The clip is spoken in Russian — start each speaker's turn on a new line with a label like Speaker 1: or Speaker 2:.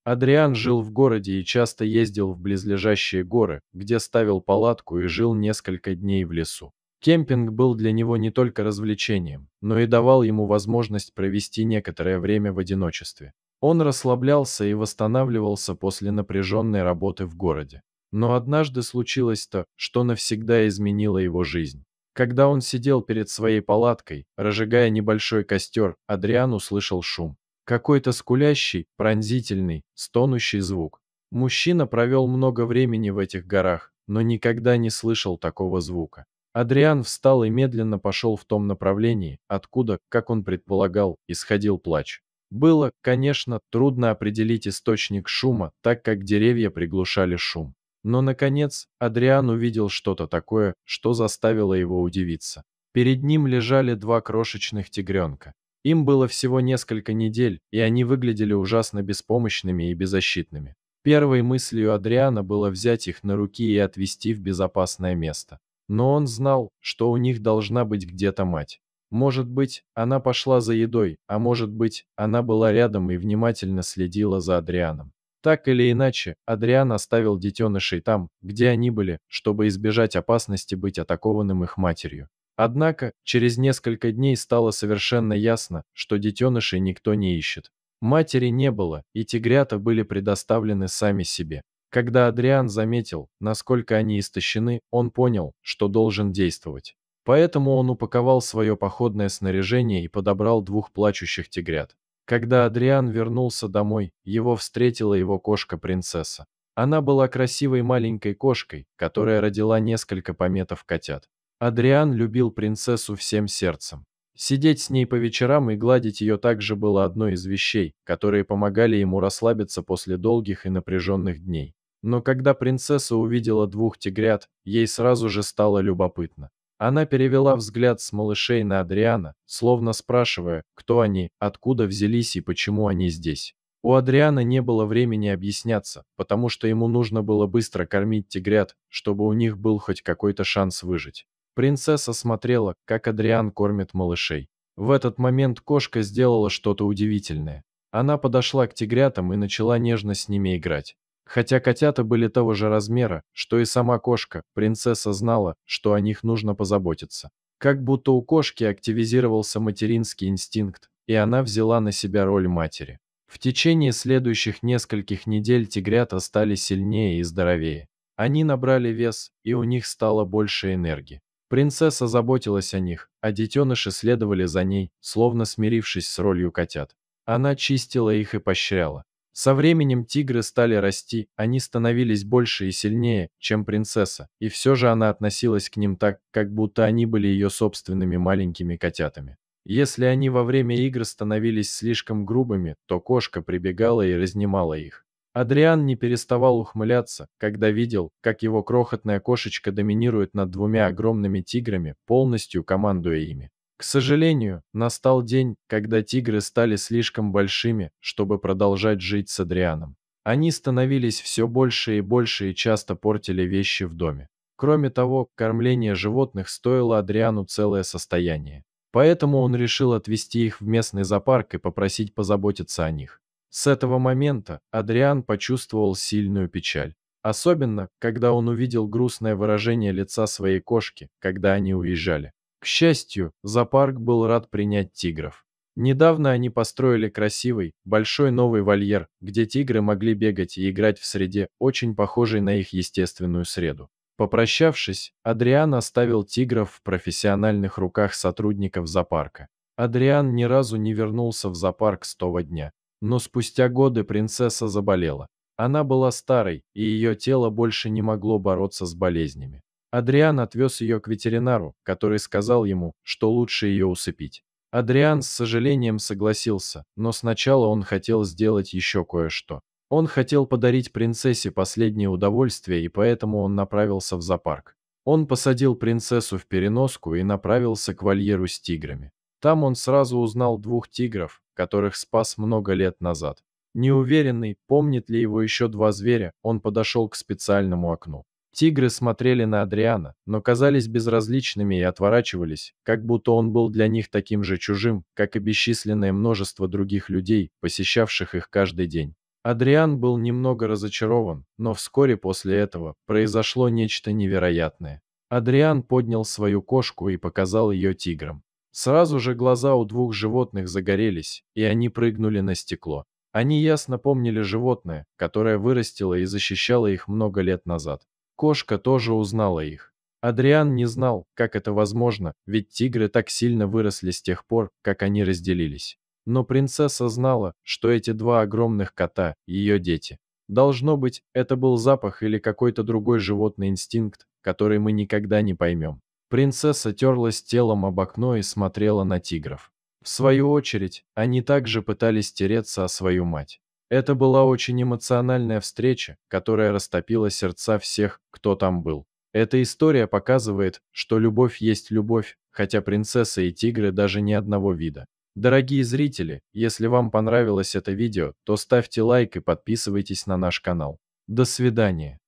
Speaker 1: Адриан жил в городе и часто ездил в близлежащие горы, где ставил палатку и жил несколько дней в лесу. Кемпинг был для него не только развлечением, но и давал ему возможность провести некоторое время в одиночестве. Он расслаблялся и восстанавливался после напряженной работы в городе. Но однажды случилось то, что навсегда изменило его жизнь. Когда он сидел перед своей палаткой, разжигая небольшой костер, Адриан услышал шум. Какой-то скулящий, пронзительный, стонущий звук. Мужчина провел много времени в этих горах, но никогда не слышал такого звука. Адриан встал и медленно пошел в том направлении, откуда, как он предполагал, исходил плач. Было, конечно, трудно определить источник шума, так как деревья приглушали шум. Но, наконец, Адриан увидел что-то такое, что заставило его удивиться. Перед ним лежали два крошечных тигренка. Им было всего несколько недель, и они выглядели ужасно беспомощными и беззащитными. Первой мыслью Адриана было взять их на руки и отвезти в безопасное место. Но он знал, что у них должна быть где-то мать. Может быть, она пошла за едой, а может быть, она была рядом и внимательно следила за Адрианом. Так или иначе, Адриан оставил детенышей там, где они были, чтобы избежать опасности быть атакованным их матерью. Однако, через несколько дней стало совершенно ясно, что детенышей никто не ищет. Матери не было, и тигрята были предоставлены сами себе. Когда Адриан заметил, насколько они истощены, он понял, что должен действовать. Поэтому он упаковал свое походное снаряжение и подобрал двух плачущих тигрят. Когда Адриан вернулся домой, его встретила его кошка-принцесса. Она была красивой маленькой кошкой, которая родила несколько пометов котят. Адриан любил принцессу всем сердцем. Сидеть с ней по вечерам и гладить ее также было одной из вещей, которые помогали ему расслабиться после долгих и напряженных дней. Но когда принцесса увидела двух тигрят, ей сразу же стало любопытно. Она перевела взгляд с малышей на Адриана, словно спрашивая, кто они, откуда взялись и почему они здесь. У Адриана не было времени объясняться, потому что ему нужно было быстро кормить тигрят, чтобы у них был хоть какой-то шанс выжить. Принцесса смотрела, как Адриан кормит малышей. В этот момент кошка сделала что-то удивительное. Она подошла к тигрятам и начала нежно с ними играть. Хотя котята были того же размера, что и сама кошка, принцесса знала, что о них нужно позаботиться. Как будто у кошки активизировался материнский инстинкт, и она взяла на себя роль матери. В течение следующих нескольких недель тигрята стали сильнее и здоровее. Они набрали вес, и у них стало больше энергии. Принцесса заботилась о них, а детеныши следовали за ней, словно смирившись с ролью котят. Она чистила их и поощряла. Со временем тигры стали расти, они становились больше и сильнее, чем принцесса, и все же она относилась к ним так, как будто они были ее собственными маленькими котятами. Если они во время игр становились слишком грубыми, то кошка прибегала и разнимала их. Адриан не переставал ухмыляться, когда видел, как его крохотная кошечка доминирует над двумя огромными тиграми, полностью командуя ими. К сожалению, настал день, когда тигры стали слишком большими, чтобы продолжать жить с Адрианом. Они становились все больше и больше и часто портили вещи в доме. Кроме того, кормление животных стоило Адриану целое состояние. Поэтому он решил отвезти их в местный зоопарк и попросить позаботиться о них. С этого момента Адриан почувствовал сильную печаль. Особенно, когда он увидел грустное выражение лица своей кошки, когда они уезжали. К счастью, зоопарк был рад принять тигров. Недавно они построили красивый, большой новый вольер, где тигры могли бегать и играть в среде, очень похожей на их естественную среду. Попрощавшись, Адриан оставил тигров в профессиональных руках сотрудников зоопарка. Адриан ни разу не вернулся в зоопарк с того дня. Но спустя годы принцесса заболела. Она была старой, и ее тело больше не могло бороться с болезнями. Адриан отвез ее к ветеринару, который сказал ему, что лучше ее усыпить. Адриан с сожалением согласился, но сначала он хотел сделать еще кое-что. Он хотел подарить принцессе последнее удовольствие, и поэтому он направился в зоопарк. Он посадил принцессу в переноску и направился к вольеру с тиграми. Там он сразу узнал двух тигров, которых спас много лет назад. Неуверенный, помнит ли его еще два зверя, он подошел к специальному окну. Тигры смотрели на Адриана, но казались безразличными и отворачивались, как будто он был для них таким же чужим, как и бесчисленное множество других людей, посещавших их каждый день. Адриан был немного разочарован, но вскоре после этого произошло нечто невероятное. Адриан поднял свою кошку и показал ее тиграм. Сразу же глаза у двух животных загорелись, и они прыгнули на стекло. Они ясно помнили животное, которое вырастило и защищало их много лет назад. Кошка тоже узнала их. Адриан не знал, как это возможно, ведь тигры так сильно выросли с тех пор, как они разделились. Но принцесса знала, что эти два огромных кота – ее дети. Должно быть, это был запах или какой-то другой животный инстинкт, который мы никогда не поймем. Принцесса терлась телом об окно и смотрела на тигров. В свою очередь, они также пытались тереться о свою мать. Это была очень эмоциональная встреча, которая растопила сердца всех, кто там был. Эта история показывает, что любовь есть любовь, хотя принцесса и тигры даже не одного вида. Дорогие зрители, если вам понравилось это видео, то ставьте лайк и подписывайтесь на наш канал. До свидания.